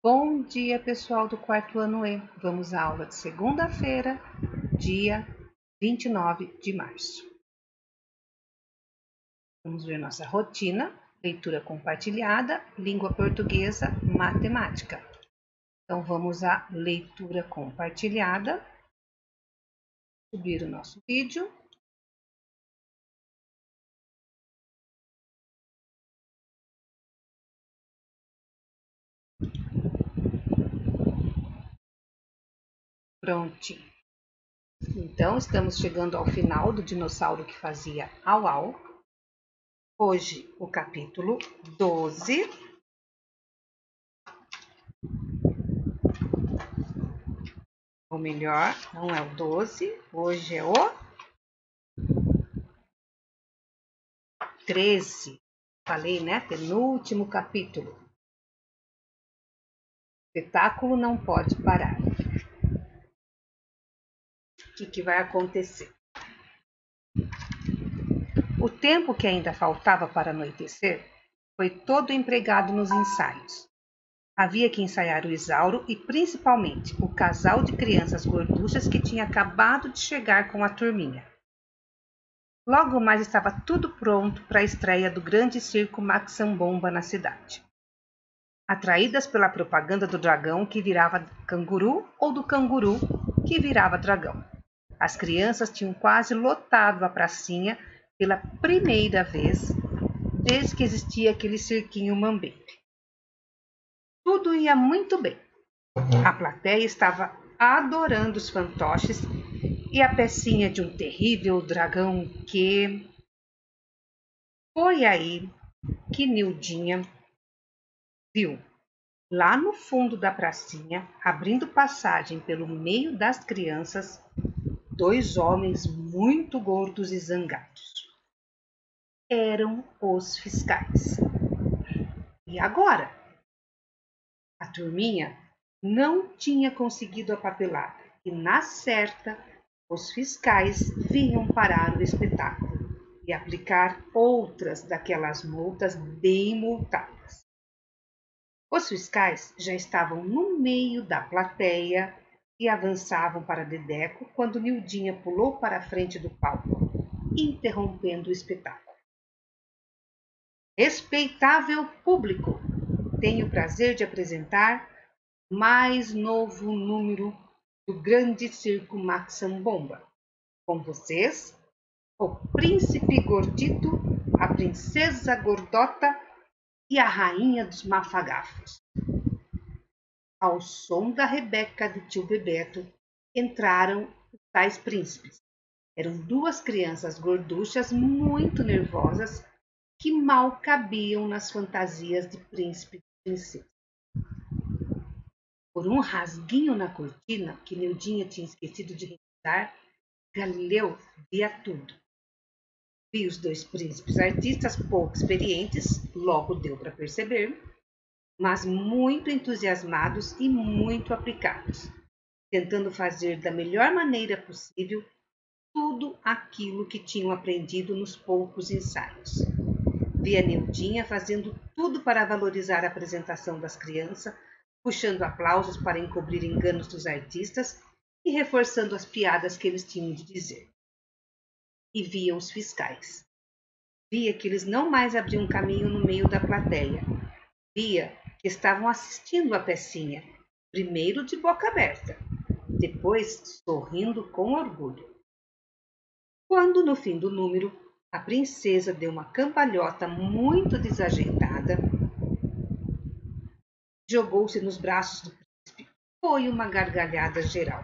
Bom dia, pessoal do quarto ano E. Vamos à aula de segunda-feira, dia 29 de março. Vamos ver nossa rotina: leitura compartilhada, língua portuguesa, matemática. Então, vamos à leitura compartilhada. Subir o nosso vídeo. Prontinho. Então, estamos chegando ao final do dinossauro que fazia au au. Hoje, o capítulo 12. Ou melhor, não é o 12, hoje é o 13. Falei, né? Penúltimo capítulo. O espetáculo não pode parar. O que vai acontecer? O tempo que ainda faltava para anoitecer foi todo empregado nos ensaios. Havia que ensaiar o Isauro e, principalmente, o casal de crianças gorduchas que tinha acabado de chegar com a turminha. Logo mais estava tudo pronto para a estreia do grande circo Maxambomba na cidade. Atraídas pela propaganda do dragão que virava canguru ou do canguru que virava dragão, as crianças tinham quase lotado a pracinha pela primeira vez desde que existia aquele cirquinho Mambembe. Tudo ia muito bem. A plateia estava adorando os fantoches e a pecinha de um terrível dragão que... Foi aí que Nildinha viu, lá no fundo da pracinha, abrindo passagem pelo meio das crianças, dois homens muito gordos e zangados. Eram os fiscais. E agora? A turminha não tinha conseguido a papelada e, na certa, os fiscais vinham parar o espetáculo e aplicar outras daquelas multas bem multadas. Os fiscais já estavam no meio da plateia e avançavam para Dedeco quando Nildinha pulou para a frente do palco, interrompendo o espetáculo. Respeitável público, tenho o prazer de apresentar mais novo número do grande circo Maxambomba. Com vocês, o príncipe gordito, a princesa gordota e a rainha dos mafagafos. Ao som da Rebeca de tio Bebeto, entraram os tais príncipes. Eram duas crianças gorduchas muito nervosas que mal cabiam nas fantasias de príncipe e princesa. Por um rasguinho na cortina que Nildinha tinha esquecido de revisar, Galileu via tudo. Vi os dois príncipes artistas pouco experientes, logo deu para perceber, mas muito entusiasmados e muito aplicados, tentando fazer da melhor maneira possível tudo aquilo que tinham aprendido nos poucos ensaios. Vi a Nildinha fazendo tudo para valorizar a apresentação das crianças, puxando aplausos para encobrir enganos dos artistas e reforçando as piadas que eles tinham de dizer. E via os fiscais. Via que eles não mais abriam caminho no meio da plateia. Via que estavam assistindo a pecinha, primeiro de boca aberta, depois sorrindo com orgulho. Quando, no fim do número, a princesa deu uma cambalhota muito desajeitada, jogou-se nos braços do príncipe. Foi uma gargalhada geral.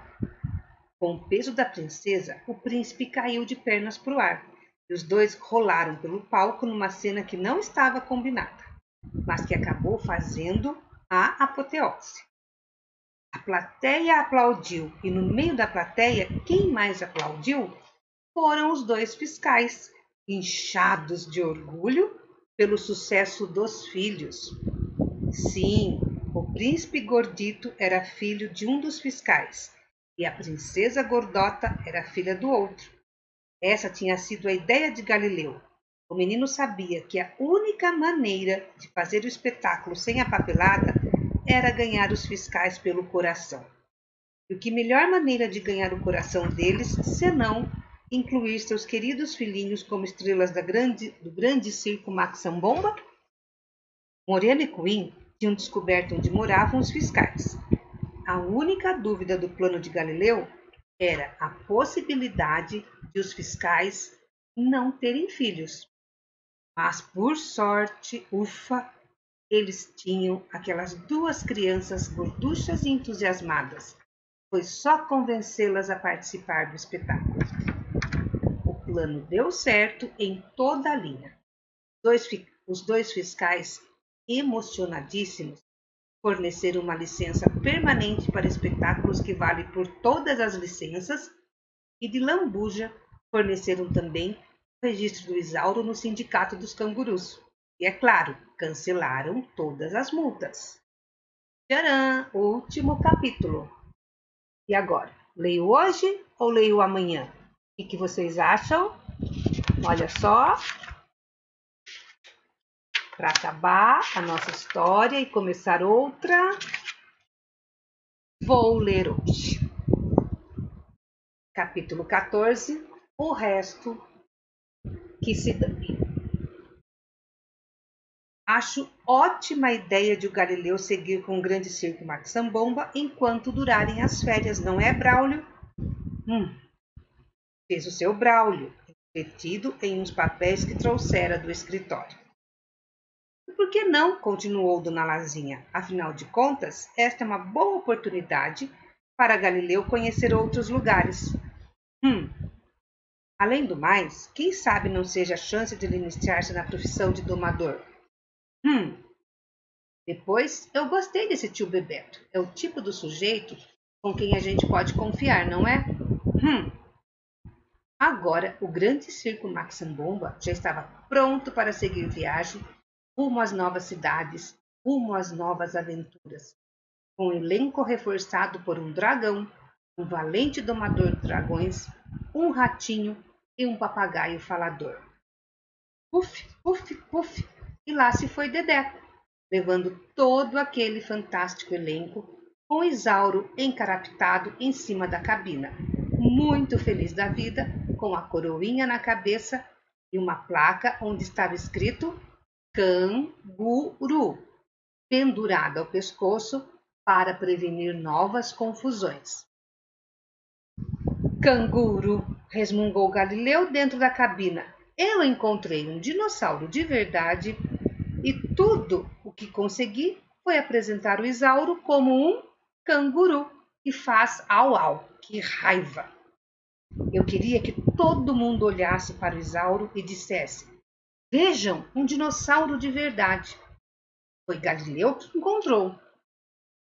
Com o peso da princesa, o príncipe caiu de pernas para o ar, e os dois rolaram pelo palco numa cena que não estava combinada, mas que acabou fazendo a apoteose. A plateia aplaudiu, e no meio da plateia, quem mais aplaudiu foram os dois fiscais, inchados de orgulho pelo sucesso dos filhos. Sim, o príncipe gordito era filho de um dos fiscais, e a princesa gordota era filha do outro. Essa tinha sido a ideia de Galileu. O menino sabia que a única maneira de fazer o espetáculo sem a papelada era ganhar os fiscais pelo coração. E que melhor maneira de ganhar o coração deles, senão incluir seus queridos filhinhos como estrelas do grande circo Max Sambomba? Morena e Queen tinham descoberto onde moravam os fiscais. A única dúvida do plano de Galileu era a possibilidade de os fiscais não terem filhos. Mas, por sorte, ufa, eles tinham aquelas duas crianças gorduchas e entusiasmadas. Foi só convencê-las a participar do espetáculo. O plano deu certo em toda a linha. Os dois fiscais, emocionadíssimos, forneceram uma licença permanente para espetáculos que vale por todas as licenças e de lambuja forneceram também o registro do Isauro no Sindicato dos Cangurus. E, é claro, cancelaram todas as multas. Tcharam! Último capítulo. E agora? Leio hoje ou leio amanhã? O que vocês acham? Olha só. Para acabar a nossa história e começar outra, vou ler hoje. Capítulo 14. O resto que se dane. Acho ótima a ideia de o Galileu seguir com o grande circo Max Sambomba enquanto durarem as férias, não é, Braulio? Fez o seu Braulio, entretido em uns papéis que trouxera do escritório. E por que não? Continuou Dona Lazinha. Afinal de contas, esta é uma boa oportunidade para Galileu conhecer outros lugares. Além do mais, quem sabe não seja a chance de ele iniciar-se na profissão de domador. Depois, eu gostei desse tio Bebeto. É o tipo do sujeito com quem a gente pode confiar, não é? Agora, o grande circo Max Sambomba já estava pronto para seguir viagem rumo às novas cidades, rumo às novas aventuras. Com um elenco reforçado por um dragão, um valente domador de dragões, um ratinho e um papagaio falador. Puf, puf, puf, e lá se foi Dedeco, levando todo aquele fantástico elenco, com Isauro encarapitado em cima da cabina, muito feliz da vida, com a coroinha na cabeça e uma placa onde estava escrito Canguru, pendurada ao pescoço para prevenir novas confusões. Canguru, resmungou Galileu dentro da cabina. Eu encontrei um dinossauro de verdade e tudo o que consegui foi apresentar o Isauro como um canguru que faz au-au. Que raiva! Eu queria que todo mundo olhasse para o Isauro e dissesse: vejam, um dinossauro de verdade. Foi Galileu que encontrou.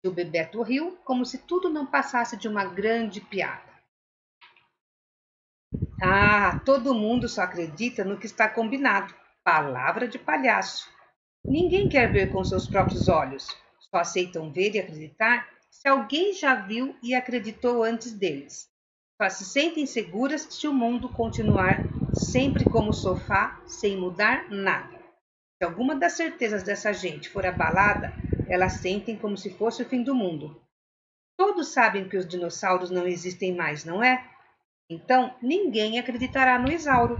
E o Bebeto riu como se tudo não passasse de uma grande piada. Ah, todo mundo só acredita no que está combinado. Palavra de palhaço. Ninguém quer ver com seus próprios olhos. Só aceitam ver e acreditar se alguém já viu e acreditou antes deles. Só se sentem seguras se o mundo continuar sempre como sofá, sem mudar nada. Se alguma das certezas dessa gente for abalada, elas sentem como se fosse o fim do mundo. Todos sabem que os dinossauros não existem mais, não é? Então, ninguém acreditará no Isauro,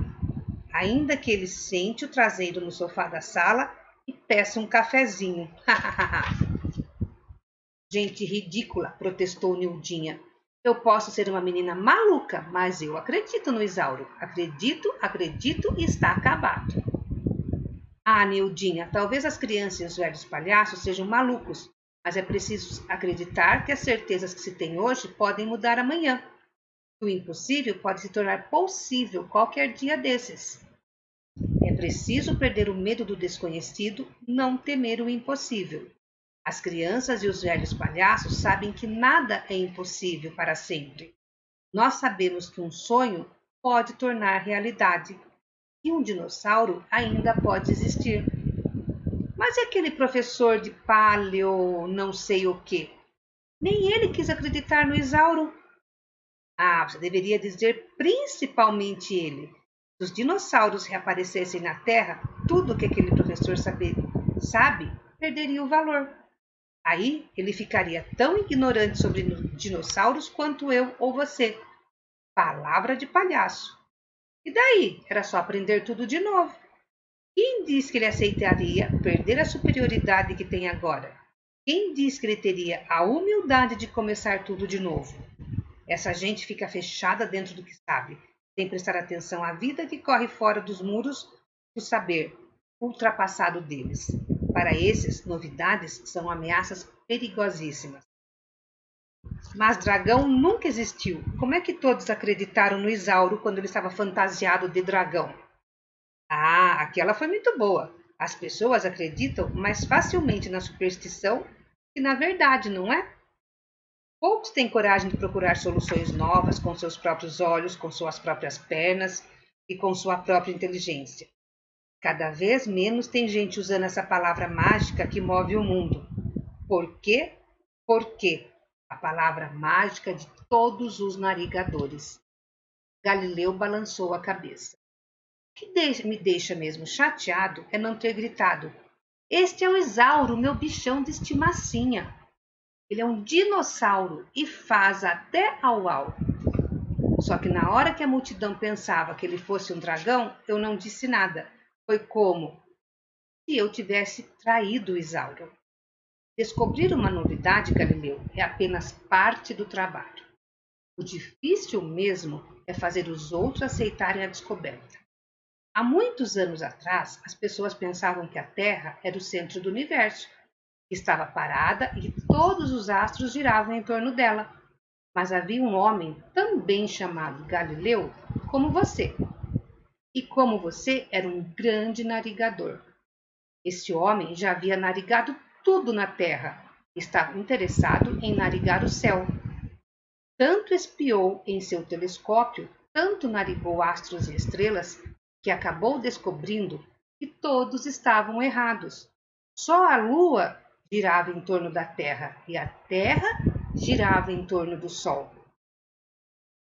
ainda que ele sente o traseiro no sofá da sala e peça um cafezinho. Gente ridícula, protestou Nildinha. Eu posso ser uma menina maluca, mas eu acredito no Isauro. Acredito e está acabado. Ah, Nildinha, talvez as crianças e os velhos palhaços sejam malucos, mas é preciso acreditar que as certezas que se tem hoje podem mudar amanhã. O impossível pode se tornar possível qualquer dia desses. É preciso perder o medo do desconhecido, não temer o impossível. As crianças e os velhos palhaços sabem que nada é impossível para sempre. Nós sabemos que um sonho pode tornar realidade e um dinossauro ainda pode existir. Mas e aquele professor de paleo não sei o quê? Nem ele quis acreditar no Isauro. Ah, você deveria dizer principalmente ele. Se os dinossauros reaparecessem na Terra, tudo que aquele professor sabe perderia o valor. Aí ele ficaria tão ignorante sobre dinossauros quanto eu ou você. Palavra de palhaço. E daí? Era só aprender tudo de novo. Quem diz que ele aceitaria perder a superioridade que tem agora? Quem diz que ele teria a humildade de começar tudo de novo? Essa gente fica fechada dentro do que sabe, sem prestar atenção à vida que corre fora dos muros do saber ultrapassado deles. Para esses, novidades são ameaças perigosíssimas. Mas dragão nunca existiu. Como é que todos acreditaram no Isauro quando ele estava fantasiado de dragão? Ah, aquela foi muito boa. As pessoas acreditam mais facilmente na superstição que na verdade, não é? Poucos têm coragem de procurar soluções novas com seus próprios olhos, com suas próprias pernas e com sua própria inteligência. Cada vez menos tem gente usando essa palavra mágica que move o mundo. Por quê? Porque a palavra mágica de todos os navegadores. Galileu balançou a cabeça. O que me deixa mesmo chateado é não ter gritado: Este é o Isauro, meu bichão de estimacinha. Ele é um dinossauro e faz até au-au. Só que na hora que a multidão pensava que ele fosse um dragão, eu não disse nada. Foi como se eu tivesse traído o Isauro. Descobrir uma novidade, Galileu, é apenas parte do trabalho. O difícil mesmo é fazer os outros aceitarem a descoberta. Há muitos anos atrás, as pessoas pensavam que a Terra era o centro do universo, que estava parada e que todos os astros giravam em torno dela. Mas havia um homem também chamado Galileu, como você. E como você era um grande navegador. Esse homem já havia navegado tudo na Terra. Estava interessado em navegar o céu. Tanto espiou em seu telescópio, tanto navegou astros e estrelas, que acabou descobrindo que todos estavam errados. Só a Lua girava em torno da Terra e a Terra girava em torno do Sol.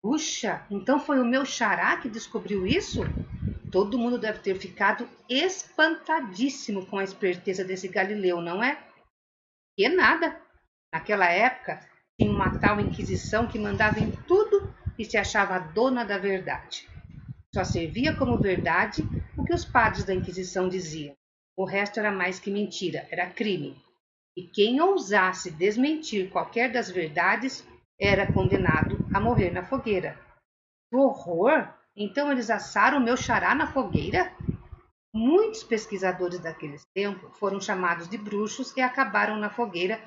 Puxa, então foi o meu xará que descobriu isso? Todo mundo deve ter ficado espantadíssimo com a esperteza desse Galileu, não é? Que nada! Naquela época, tinha uma tal Inquisição que mandava em tudo e se achava dona da verdade. Só servia como verdade o que os padres da Inquisição diziam. O resto era mais que mentira, era crime. E quem ousasse desmentir qualquer das verdades era condenado a morrer na fogueira. Que horror! Então eles assaram o meu xará na fogueira? Muitos pesquisadores daqueles tempos foram chamados de bruxos e acabaram na fogueira,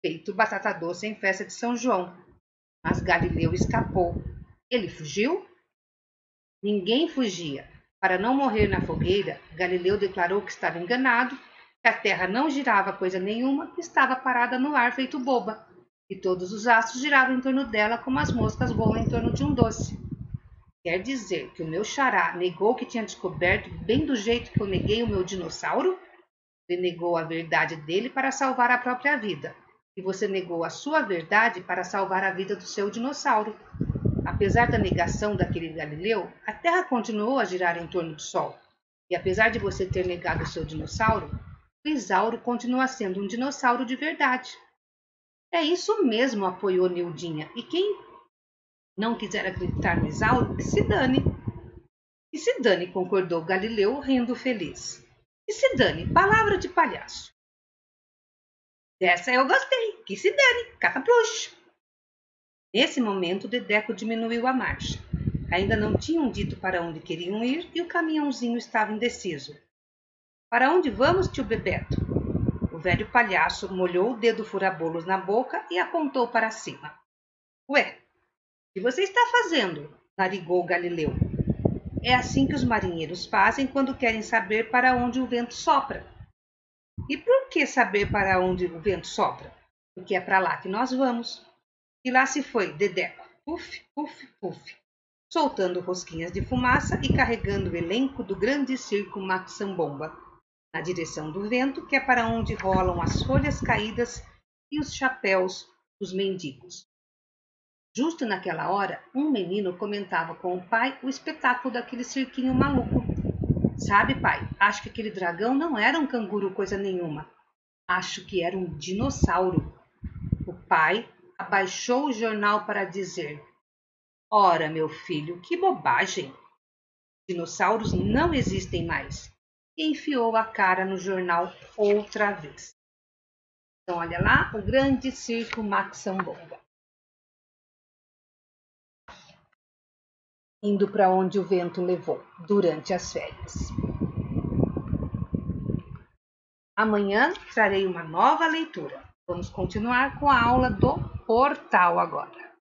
feito batata doce em festa de São João. Mas Galileu escapou. Ele fugiu? Ninguém fugia. Para não morrer na fogueira, Galileu declarou que estava enganado, que a Terra não girava coisa nenhuma, que estava parada no ar feito boba, e todos os astros giravam em torno dela como as moscas voam em torno de um doce. Quer dizer que o meu xará negou que tinha descoberto bem do jeito que eu neguei o meu dinossauro? Ele negou a verdade dele para salvar a própria vida, e você negou a sua verdade para salvar a vida do seu dinossauro. Apesar da negação daquele Galileu, a Terra continuou a girar em torno do Sol. E apesar de você ter negado o seu dinossauro, o Isauro continua sendo um dinossauro de verdade. É isso mesmo, apoiou Nildinha. E quem não quiser acreditar no Isauro, que se dane. Que se dane, concordou Galileu, rindo feliz. Que se dane, palavra de palhaço. Dessa eu gostei. Que se dane, catapluxo. Nesse momento, Dedeco diminuiu a marcha. Ainda não tinham dito para onde queriam ir e o caminhãozinho estava indeciso. Para onde vamos, tio Bebeto? O velho palhaço molhou o dedo fura-bolos na boca e apontou para cima. Ué, o que você está fazendo? Narigou Galileu. É assim que os marinheiros fazem quando querem saber para onde o vento sopra. E por que saber para onde o vento sopra? Porque é para lá que nós vamos. E lá se foi Dedeco, puf, puf, puf, soltando rosquinhas de fumaça e carregando o elenco do grande circo Maxambomba, na direção do vento, que é para onde rolam as folhas caídas e os chapéus dos mendigos. Justo naquela hora, um menino comentava com o pai o espetáculo daquele cirquinho maluco. Sabe, pai, acho que aquele dragão não era um canguru coisa nenhuma. Acho que era um dinossauro. O pai abaixou o jornal para dizer: Ora, meu filho, que bobagem! Dinossauros não existem mais. E enfiou a cara no jornal outra vez. Então, olha lá, o grande circo Max Sambonga. Indo para onde o vento levou durante as férias. Amanhã trarei uma nova leitura. Vamos continuar com a aula do portal agora.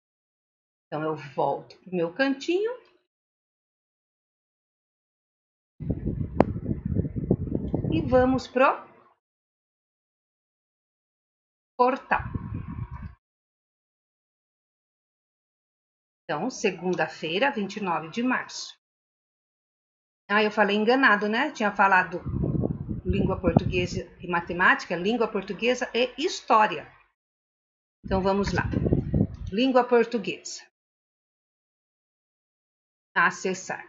Então eu volto para o meu cantinho. E vamos pro portal. Então, segunda-feira, 29 de março. Eu falei enganado, né? Tinha falado língua portuguesa e matemática, língua portuguesa e história. Então vamos lá. Língua portuguesa. Acessar.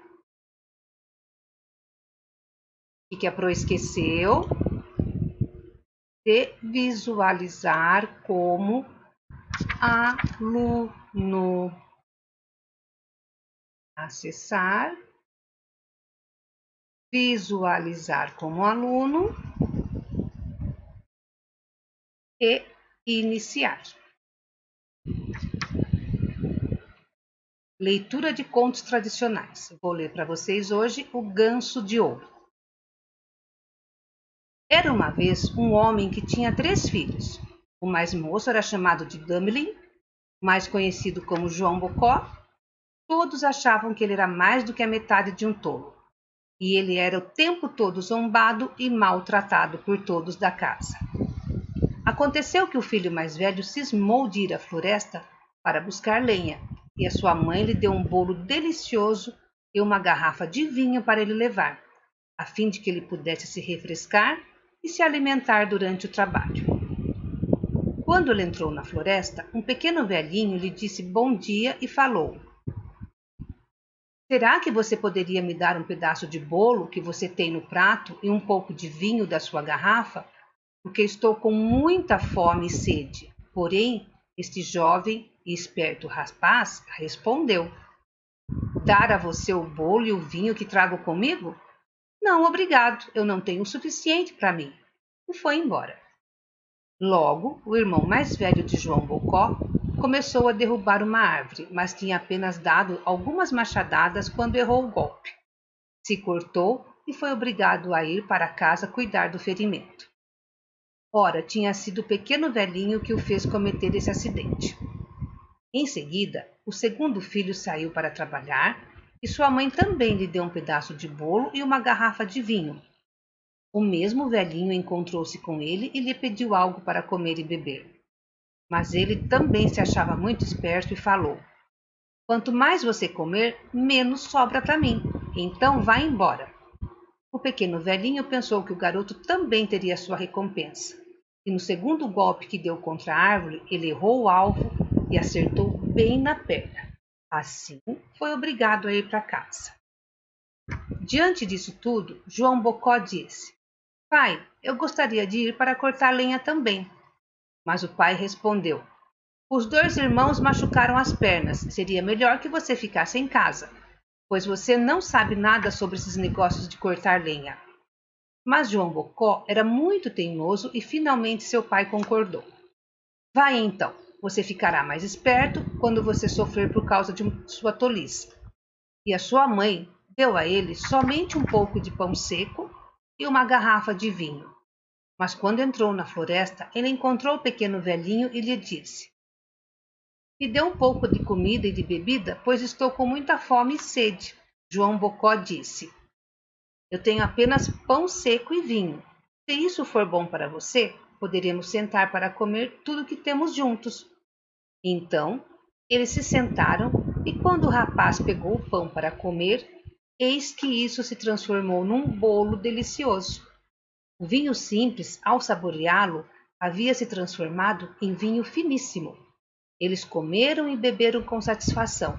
O que a Pro esqueceu? De visualizar como aluno. Acessar. Visualizar como aluno. E iniciar. Leitura de contos tradicionais. Vou ler para vocês hoje O Ganso de Ouro. Era uma vez um homem que tinha 3 filhos. O mais moço era chamado de Dummling, mais conhecido como João Bocó. Todos achavam que ele era mais do que a metade de um tolo. E ele era o tempo todo zombado e maltratado por todos da casa. Aconteceu que o filho mais velho cismou de ir à floresta para buscar lenha, e a sua mãe lhe deu um bolo delicioso e uma garrafa de vinho para ele levar, a fim de que ele pudesse se refrescar e se alimentar durante o trabalho. Quando ele entrou na floresta, um pequeno velhinho lhe disse bom dia e falou: Será que você poderia me dar um pedaço de bolo que você tem no prato e um pouco de vinho da sua garrafa? Porque estou com muita fome e sede. Porém, este jovem e esperto rapaz respondeu: Dar a você o bolo e o vinho que trago comigo? Não, obrigado, eu não tenho o suficiente para mim. E foi embora. Logo, o irmão mais velho de João Bocó começou a derrubar uma árvore, mas tinha apenas dado algumas machadadas quando errou o golpe. Se cortou e foi obrigado a ir para casa cuidar do ferimento. Ora, tinha sido o pequeno velhinho que o fez cometer esse acidente. Em seguida, o segundo filho saiu para trabalhar e sua mãe também lhe deu um pedaço de bolo e uma garrafa de vinho. O mesmo velhinho encontrou-se com ele e lhe pediu algo para comer e beber. Mas ele também se achava muito esperto e falou: Quanto mais você comer, menos sobra para mim. Então vá embora. O pequeno velhinho pensou que o garoto também teria sua recompensa. E no segundo golpe que deu contra a árvore, ele errou o alvo e acertou bem na perna. Assim, foi obrigado a ir para casa. Diante disso tudo, João Bocó disse: Pai, eu gostaria de ir para cortar lenha também. Mas o pai respondeu: Os 2 irmãos machucaram as pernas. Seria melhor que você ficasse em casa, pois você não sabe nada sobre esses negócios de cortar lenha. Mas João Bocó era muito teimoso e finalmente seu pai concordou. Vai então, você ficará mais esperto quando você sofrer por causa de sua tolice. E a sua mãe deu a ele somente um pouco de pão seco e uma garrafa de vinho. Mas quando entrou na floresta, ele encontrou o pequeno velhinho e lhe disse: Me dê um pouco de comida e de bebida, pois estou com muita fome e sede. João Bocó disse: Eu tenho apenas pão seco e vinho. Se isso for bom para você, poderemos sentar para comer tudo que temos juntos. Então, eles se sentaram e quando o rapaz pegou o pão para comer, eis que isso se transformou num bolo delicioso. O vinho simples, ao saboreá-lo, havia se transformado em vinho finíssimo. Eles comeram e beberam com satisfação,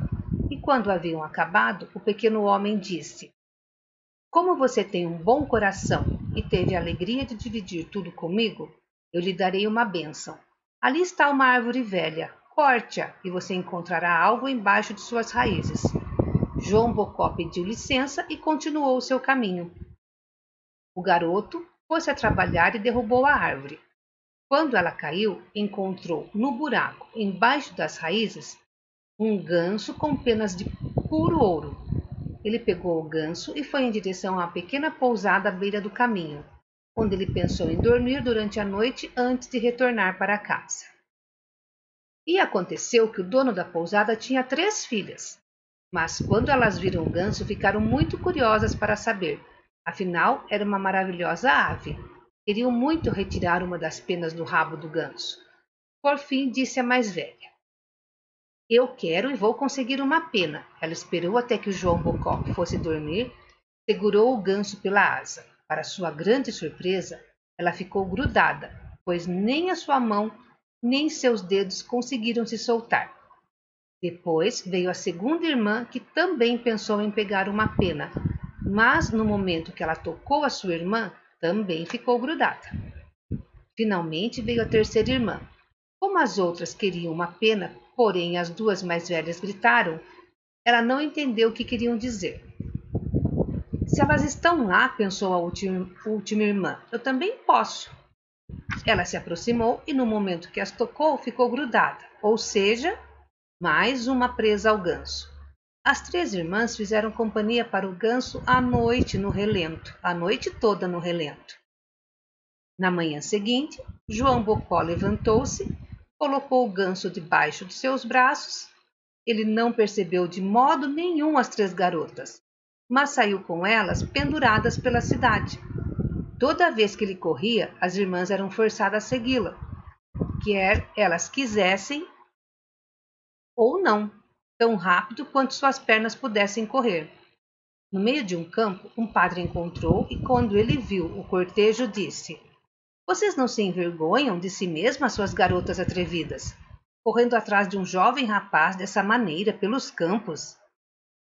e quando haviam acabado, o pequeno homem disse: Como você tem um bom coração e teve a alegria de dividir tudo comigo, Eu lhe darei uma bênção. Ali está uma árvore velha. Corte-a e você encontrará algo embaixo de suas raízes. João Bocó pediu licença e continuou seu caminho. O garoto pôs-se a trabalhar e derrubou a árvore. Quando ela caiu, encontrou no buraco, embaixo das raízes, um ganso com penas de puro ouro. Ele pegou o ganso e foi em direção a uma pequena pousada à beira do caminho, onde ele pensou em dormir durante a noite antes de retornar para casa. E aconteceu que o dono da pousada tinha 3 filhas, mas quando elas viram o ganso ficaram muito curiosas para saber. Afinal, era uma maravilhosa ave. Queriam muito retirar uma das penas do rabo do ganso. Por fim, disse a mais velha: Eu quero e vou conseguir uma pena. Ela esperou até que o João Bocó fosse dormir, segurou o ganso pela asa. Para sua grande surpresa, ela ficou grudada, pois nem a sua mão nem seus dedos conseguiram se soltar. Depois veio a segunda irmã, que também pensou em pegar uma pena, mas no momento que ela tocou a sua irmã, também ficou grudada. Finalmente veio a terceira irmã. Como as outras queriam uma pena, porém as 2 mais velhas gritaram, ela não entendeu o que queriam dizer. Se elas estão lá, pensou a última irmã, eu também posso. Ela se aproximou e no momento que as tocou, ficou grudada, ou seja, mais uma presa ao ganso. As 3 irmãs fizeram companhia para o ganso à noite no relento, a noite toda no relento. Na manhã seguinte, João Bocó levantou-se, colocou o ganso debaixo de seus braços. Ele não percebeu de modo nenhum as 3 garotas, mas saiu com elas penduradas pela cidade. Toda vez que ele corria, as irmãs eram forçadas a segui-la, quer elas quisessem ou não, tão rápido quanto suas pernas pudessem correr. No meio de um campo, um padre encontrou e, quando ele viu o cortejo, disse: Vocês não se envergonham de si mesmas, suas garotas atrevidas, correndo atrás de um jovem rapaz dessa maneira pelos campos?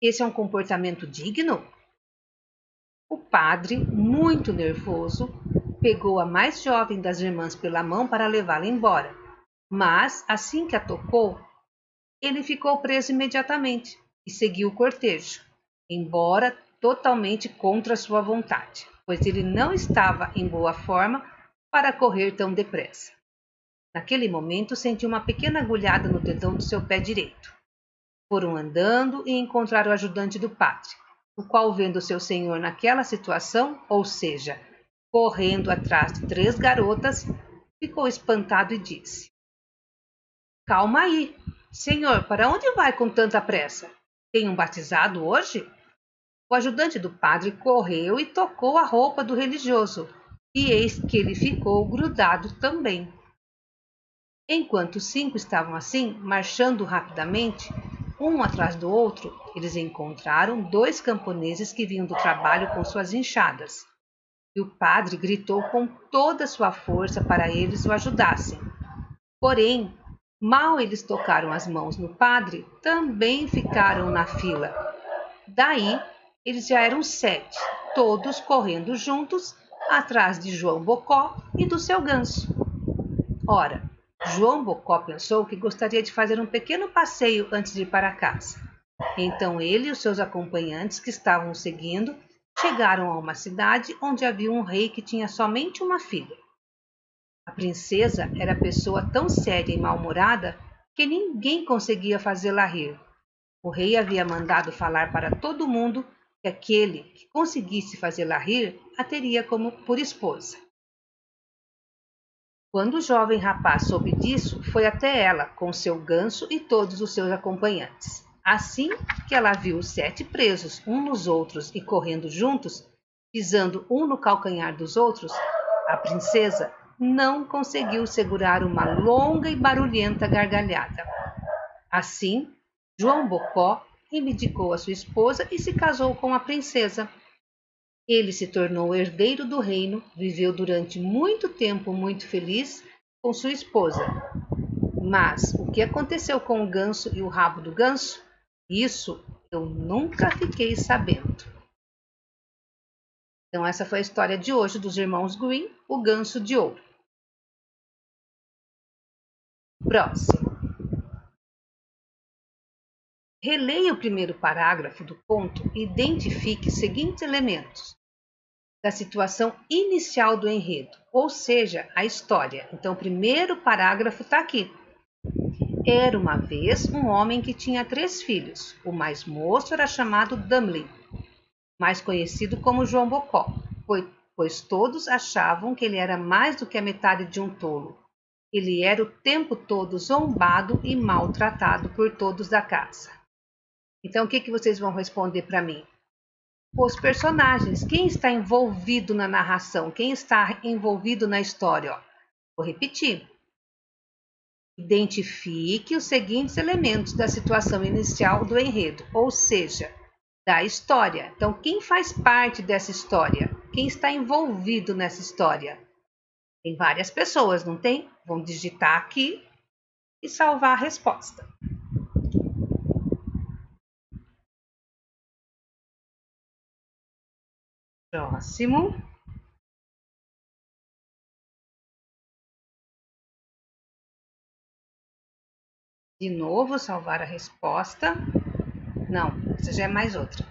Esse é um comportamento digno? O padre, muito nervoso, pegou a mais jovem das irmãs pela mão para levá-la embora, mas, assim que a tocou, ele ficou preso imediatamente e seguiu o cortejo, embora totalmente contra sua vontade, pois ele não estava em boa forma para correr tão depressa. Naquele momento, sentiu uma pequena agulhada no dedão do seu pé direito. Foram andando e encontraram o ajudante do padre, o qual, vendo seu senhor naquela situação, ou seja, correndo atrás de 3 garotas, ficou espantado e disse: Calma aí, senhor, para onde vai com tanta pressa? Tem um batizado hoje? O ajudante do padre correu e tocou a roupa do religioso, e eis que ele ficou grudado também. Enquanto os 5 estavam assim, marchando rapidamente, um atrás do outro, eles encontraram 2 camponeses que vinham do trabalho com suas enxadas. E o padre gritou com toda a sua força para eles o ajudassem. Porém, mal eles tocaram as mãos no padre, também ficaram na fila. Daí, eles já eram 7, todos correndo juntos, atrás de João Bocó e do seu ganso. Ora, João Bocó pensou que gostaria de fazer um pequeno passeio antes de ir para casa. Então ele e os seus acompanhantes, que estavam o seguindo, chegaram a uma cidade onde havia um rei que tinha somente uma filha. A princesa era pessoa tão séria e mal-humorada que ninguém conseguia fazê-la rir. O rei havia mandado falar para todo mundo que aquele que conseguisse fazê-la rir a teria como por esposa. Quando o jovem rapaz soube disso, foi até ela com seu ganso e todos os seus acompanhantes. Assim que ela viu os 7 presos uns nos outros e correndo juntos, pisando um no calcanhar dos outros, a princesa não conseguiu segurar uma longa e barulhenta gargalhada. Assim, João Bocó reivindicou a sua esposa e se casou com a princesa. Ele se tornou herdeiro do reino, viveu durante muito tempo muito feliz com sua esposa. Mas o que aconteceu com o ganso e o rabo do ganso? Isso eu nunca fiquei sabendo. Então essa foi a história de hoje dos irmãos Grimm, o ganso de ouro. Próximo. Releia o primeiro parágrafo do conto e identifique os seguintes elementos da situação inicial do enredo, ou seja, a história. Então, o primeiro parágrafo está aqui. Era uma vez um homem que tinha 3 filhos. O mais moço era chamado Dummling, mais conhecido como João Bocó, pois todos achavam que ele era mais do que a metade de um tolo. Ele era o tempo todo zombado e maltratado por todos da casa. Então, o que vocês vão responder para mim? Os personagens, quem está envolvido na narração, quem está envolvido na história? Ó. Vou repetir. Identifique os seguintes elementos da situação inicial do enredo, ou seja, da história. Então, quem faz parte dessa história? Quem está envolvido nessa história? Tem várias pessoas, não tem? Vão digitar aqui e salvar a resposta. Próximo. De novo, salvar a resposta. Não, essa já é mais outra.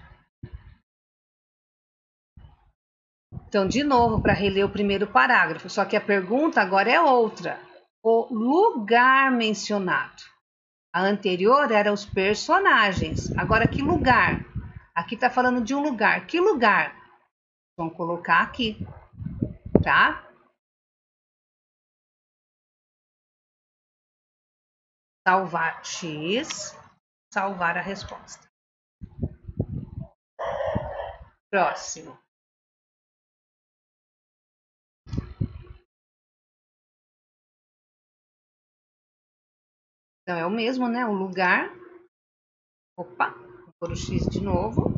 Então, de novo, para reler o primeiro parágrafo, só que a pergunta agora é outra. O lugar mencionado. A anterior era os personagens. Agora, que lugar? Aqui está falando de um lugar. Que lugar? Vamos colocar aqui, tá? Salvar X, salvar a resposta. Próximo. Então, é o mesmo, né? O lugar. Opa, vou pôr o X de novo.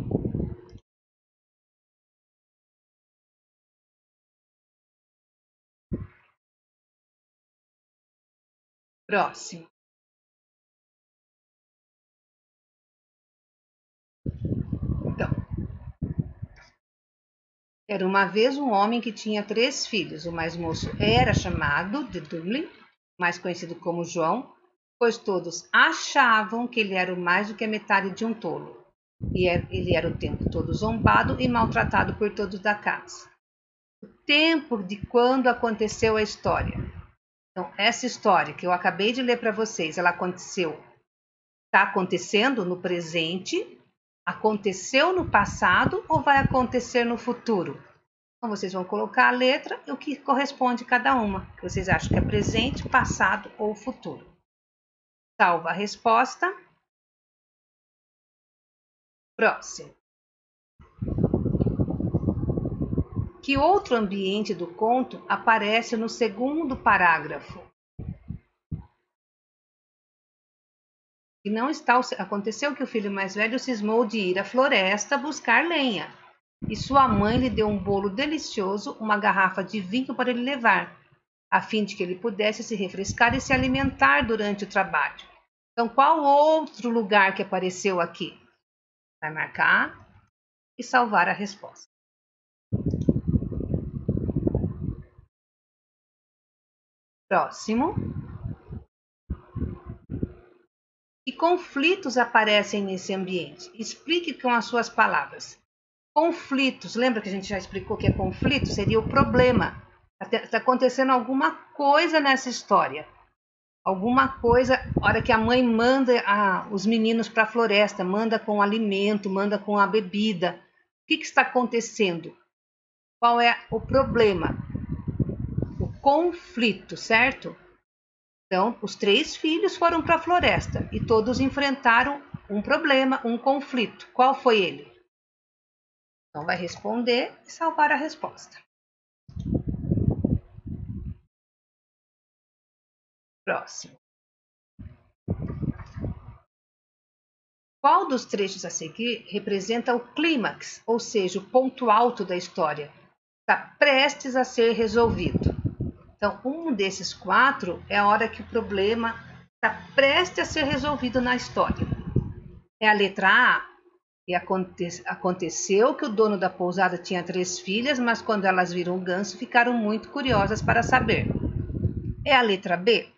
Próximo. Então, era uma vez um homem que tinha 3 filhos. O mais moço era chamado de Dummling, mais conhecido como João, pois todos achavam que ele era mais do que a metade de um tolo. E ele era o tempo todo zombado e maltratado por todos da casa. O tempo de quando aconteceu a história. Então, essa história que eu acabei de ler para vocês, ela está acontecendo no presente, aconteceu no passado ou vai acontecer no futuro? Então, vocês vão colocar a letra e o que corresponde cada uma, que vocês acham que é presente, passado ou futuro. Salva a resposta. Próximo. Que outro ambiente do conto aparece no segundo parágrafo? E não está. Aconteceu que o filho mais velho cismou de ir à floresta buscar lenha. E sua mãe lhe deu um bolo delicioso, uma garrafa de vinho para ele levar, a fim de que ele pudesse se refrescar e se alimentar durante o trabalho. Então, qual outro lugar que apareceu aqui? Vai marcar e salvar a resposta. Próximo. Que conflitos aparecem nesse ambiente? Explique com as suas palavras. Conflitos, lembra que a gente já explicou que é conflito? Seria o problema. Está acontecendo alguma coisa nessa história. Alguma coisa, hora que a mãe manda os meninos para a floresta, manda com alimento, manda com a bebida. O que está acontecendo? Qual é o problema? O conflito, certo? Então, os 3 filhos foram para a floresta e todos enfrentaram um problema, um conflito. Qual foi ele? Então, vai responder e salvar a resposta. Próximo. Qual dos trechos a seguir representa o clímax, ou seja, o ponto alto da história? Está prestes a ser resolvido. Então, um desses 4 é a hora que o problema está prestes a ser resolvido na história. É a letra A. E aconteceu que o dono da pousada tinha 3 filhas, mas quando elas viram o ganso, ficaram muito curiosas para saber. É a letra B.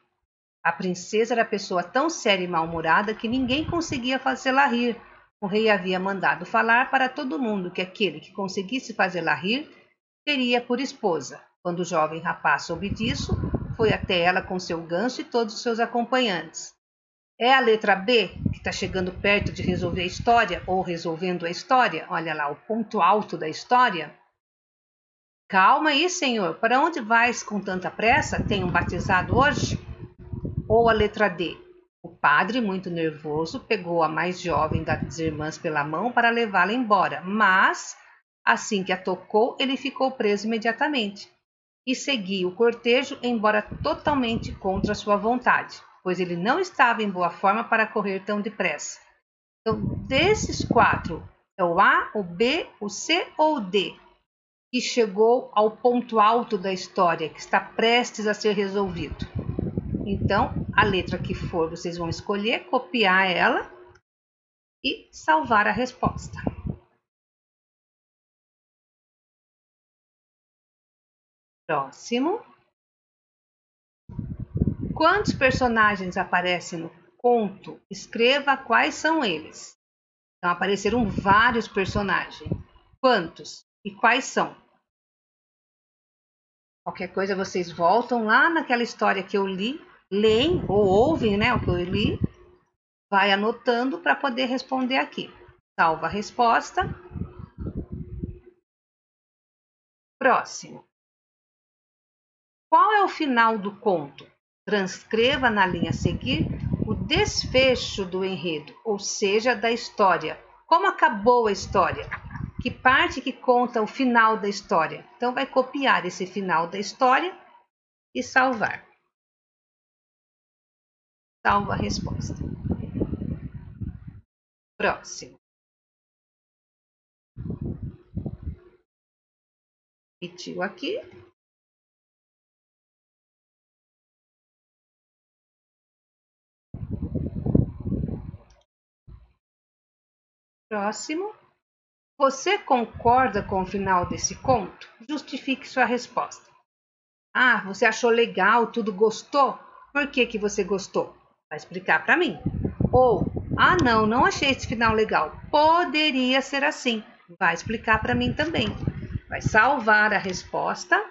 A princesa era pessoa tão séria e mal-humorada que ninguém conseguia fazê-la rir. O rei havia mandado falar para todo mundo que aquele que conseguisse fazê-la rir teria por esposa. Quando o jovem rapaz soube disso, foi até ela com seu ganso e todos os seus acompanhantes. É a letra B, que está chegando perto de resolver a história, ou resolvendo a história. Olha lá, o ponto alto da história. Calma aí, senhor. Para onde vais com tanta pressa? Tem um batizado hoje? Ou a letra D. O padre, muito nervoso, pegou a mais jovem das irmãs pela mão para levá-la embora, mas, assim que a tocou, ele ficou preso imediatamente e seguiu o cortejo, embora totalmente contra sua vontade, pois ele não estava em boa forma para correr tão depressa. Então, desses 4, é o A, o B, o C ou o D, que chegou ao ponto alto da história, que está prestes a ser resolvido. Então, a letra que for, vocês vão escolher, copiar ela e salvar a resposta. Próximo. Quantos personagens aparecem no conto? Escreva quais são eles. Então, apareceram vários personagens. Quantos? E quais são? Qualquer coisa, vocês voltam lá naquela história que eu li, leem ou ouvem, né, o que eu li, vai anotando para poder responder aqui. Salva a resposta. Próximo. Qual é o final do conto? Transcreva na linha a seguir o desfecho do enredo, ou seja, da história. Como acabou a história? Que parte que conta o final da história? Então, vai copiar esse final da história e salvar. Salva a resposta. Próximo. Repetiu aqui. Próximo. Você concorda com o final desse conto? Justifique sua resposta. Ah, você achou legal, tudo gostou? Por que você gostou? Vai explicar para mim. Ou, ah, não achei esse final legal. Poderia ser assim. Vai explicar para mim também. Vai salvar a resposta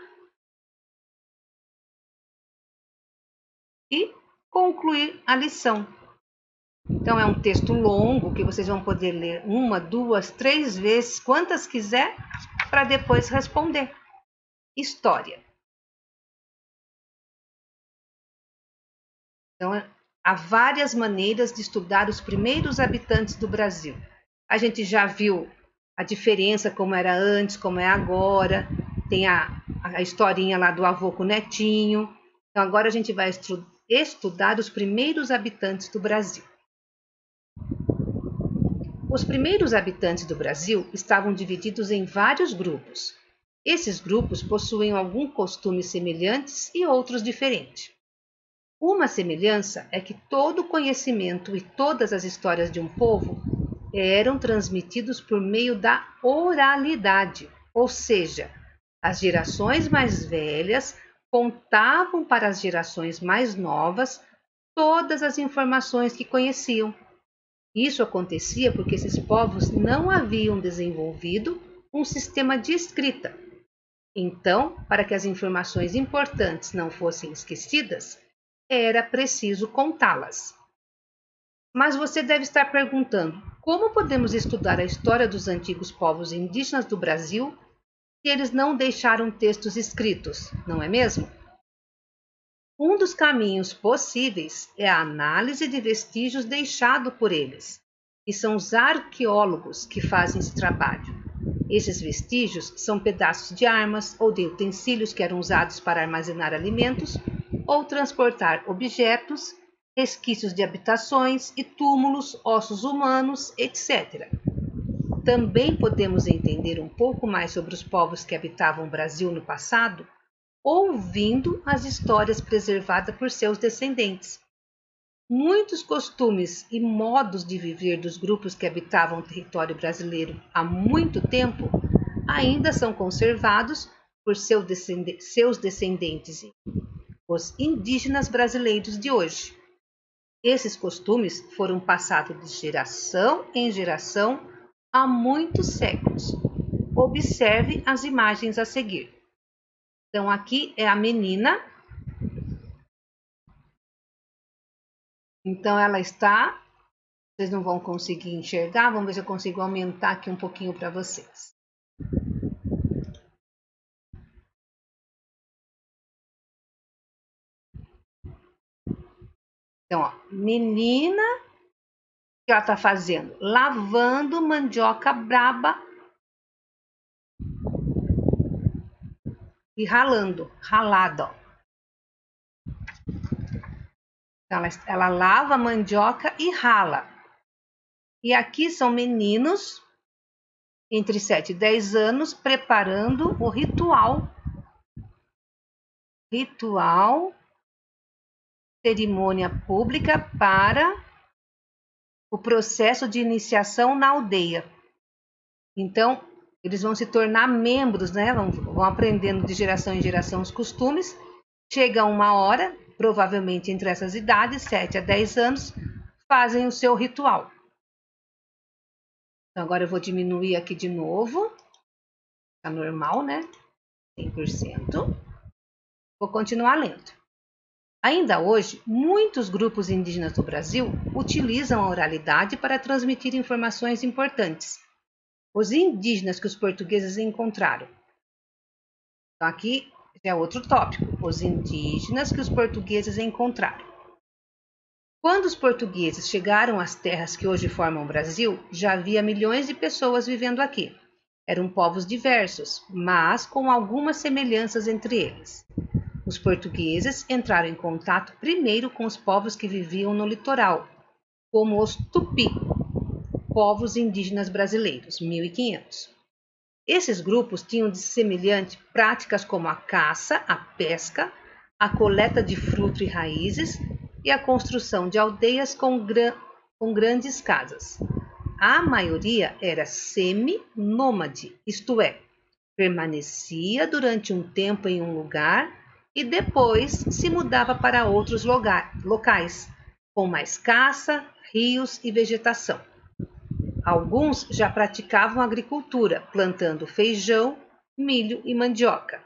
e concluir a lição. Então, é um texto longo que vocês vão poder ler 1, 2, 3 vezes, quantas quiser, para depois responder. História. Então, há várias maneiras de estudar os primeiros habitantes do Brasil. A gente já viu a diferença, como era antes, como é agora. Tem a historinha lá do avô com o netinho. Então, agora a gente vai estudar os primeiros habitantes do Brasil. Os primeiros habitantes do Brasil estavam divididos em vários grupos. Esses grupos possuem alguns costumes semelhantes e outros diferentes. Uma semelhança é que todo o conhecimento e todas as histórias de um povo eram transmitidos por meio da oralidade, ou seja, as gerações mais velhas contavam para as gerações mais novas todas as informações que conheciam. Isso acontecia porque esses povos não haviam desenvolvido um sistema de escrita. Então, para que as informações importantes não fossem esquecidas, era preciso contá-las. Mas você deve estar perguntando: como podemos estudar a história dos antigos povos indígenas do Brasil se eles não deixaram textos escritos, não é mesmo? Um dos caminhos possíveis é a análise de vestígios deixados por eles, e são os arqueólogos que fazem esse trabalho. Esses vestígios são pedaços de armas ou de utensílios que eram usados para armazenar alimentos ou transportar objetos, resquícios de habitações e túmulos, ossos humanos, etc. Também podemos entender um pouco mais sobre os povos que habitavam o Brasil no passado, ouvindo as histórias preservadas por seus descendentes. Muitos costumes e modos de viver dos grupos que habitavam o território brasileiro há muito tempo ainda são conservados por seus descendentes os indígenas brasileiros de hoje. Esses costumes foram passados de geração em geração há muitos séculos. Observe as imagens a seguir. Então, aqui é a menina. Então, ela está... Vocês não vão conseguir enxergar. Vamos ver se eu consigo aumentar aqui um pouquinho para vocês. Então, ó, menina, o que ela está fazendo? Lavando mandioca braba e ralada, ó. Ela lava a mandioca e rala. E aqui são meninos entre 7 e 10 anos preparando o ritual, cerimônia pública para o processo de iniciação na aldeia. Então, eles vão se tornar membros, né? Vão aprendendo de geração em geração os costumes. Chega uma hora, provavelmente entre essas idades, 7 a 10 anos, fazem o seu ritual. Então, agora eu vou diminuir aqui de novo. Tá normal, né? 100%. Vou continuar lendo. Ainda hoje, muitos grupos indígenas do Brasil utilizam a oralidade para transmitir informações importantes. Os indígenas que os portugueses encontraram. Então, aqui já é outro tópico. Os indígenas que os portugueses encontraram. Quando os portugueses chegaram às terras que hoje formam o Brasil, já havia milhões de pessoas vivendo aqui. Eram povos diversos, mas com algumas semelhanças entre eles. Os portugueses entraram em contato primeiro com os povos que viviam no litoral, como os Tupi, povos indígenas brasileiros, 1500. Esses grupos tinham de semelhante práticas como a caça, a pesca, a coleta de fruto e raízes e a construção de aldeias com grandes casas. A maioria era semi-nômade, isto é, permanecia durante um tempo em um lugar e depois se mudava para outros locais, com mais caça, rios e vegetação. Alguns já praticavam agricultura, plantando feijão, milho e mandioca.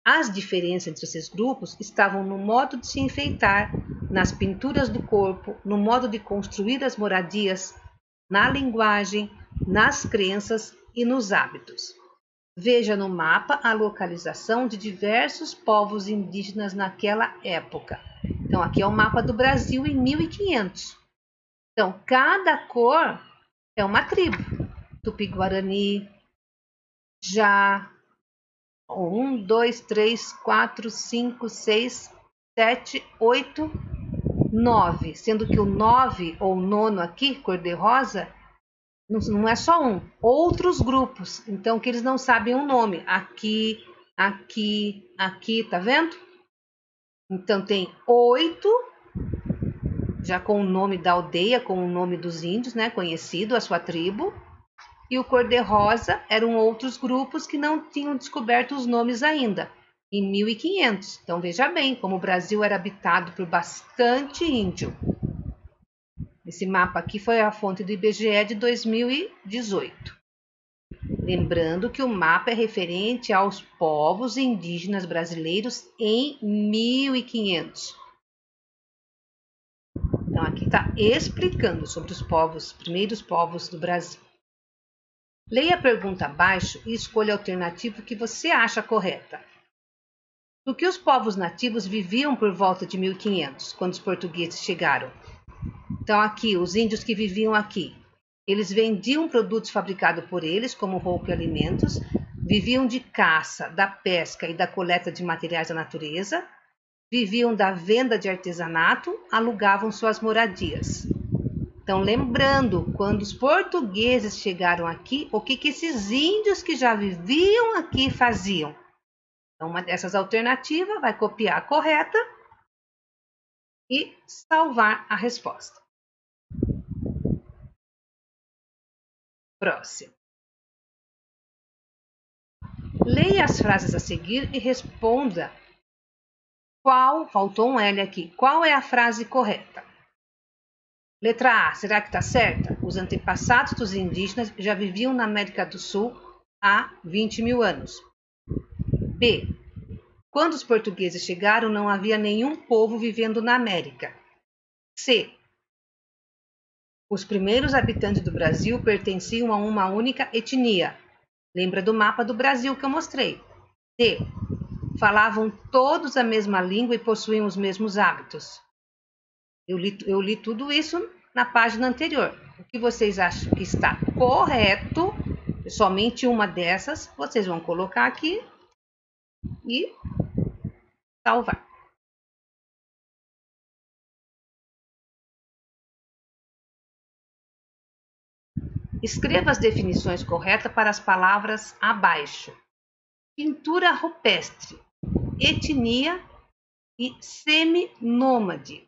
As diferenças entre esses grupos estavam no modo de se enfeitar, nas pinturas do corpo, no modo de construir as moradias, na linguagem, nas crenças e nos hábitos. Veja no mapa a localização de diversos povos indígenas naquela época. Então, aqui é o mapa do Brasil em 1500. Então, cada cor é uma tribo. Tupi-Guarani, Já, 1, 2, 3, 4, 5, 6, 7, 8, 9. Sendo que o 9 ou 9 aqui, cor-de-rosa, não é só um, outros grupos, então que eles não sabem o nome, aqui, tá vendo? Então tem 8, já com o nome da aldeia, com o nome dos índios, né, conhecido, a sua tribo, e o cor-de-rosa eram outros grupos que não tinham descoberto os nomes ainda, em 1500. Então veja bem como o Brasil era habitado por bastante índio. Esse mapa aqui foi a fonte do IBGE de 2018. Lembrando que o mapa é referente aos povos indígenas brasileiros em 1500. Então, aqui está explicando sobre os primeiros povos do Brasil. Leia a pergunta abaixo e escolha a alternativa que você acha correta. Do que os povos nativos viviam por volta de 1500, quando os portugueses chegaram? Então, aqui, os índios que viviam aqui, eles vendiam produtos fabricados por eles, como roupa e alimentos, viviam de caça, da pesca e da coleta de materiais da natureza, viviam da venda de artesanato, alugavam suas moradias. Então, lembrando, quando os portugueses chegaram aqui, o que esses índios que já viviam aqui faziam? Então, uma dessas alternativas vai copiar a correta e salvar a resposta. Próximo. Leia as frases a seguir e responda faltou um L aqui. Qual é a frase correta? Letra A, será que está certa? Os antepassados dos indígenas já viviam na América do Sul há 20 mil anos. B, quando os portugueses chegaram, não havia nenhum povo vivendo na América. C, os primeiros habitantes do Brasil pertenciam a uma única etnia. Lembra do mapa do Brasil que eu mostrei? D, falavam todos a mesma língua e possuíam os mesmos hábitos. Eu li tudo isso na página anterior. O que vocês acham que está correto? Somente uma dessas vocês vão colocar aqui e salvar. Escreva as definições corretas para as palavras abaixo. Pintura rupestre, etnia e seminômade.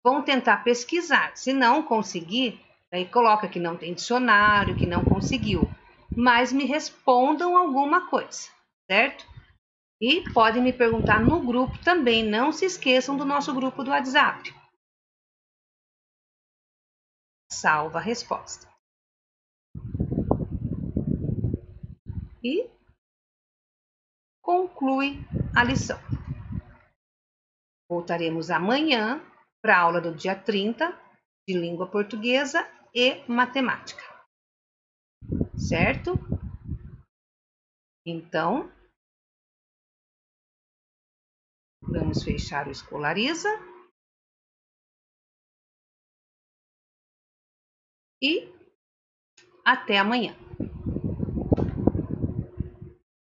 Vão tentar pesquisar. Se não conseguir, aí coloca que não tem dicionário, que não conseguiu. Mas me respondam alguma coisa, certo? E podem me perguntar no grupo também. Não se esqueçam do nosso grupo do WhatsApp. Salva a resposta. E conclui a lição. Voltaremos amanhã para a aula do dia 30 de língua portuguesa e matemática. Certo? Então, vamos fechar o Escolariza. E até amanhã.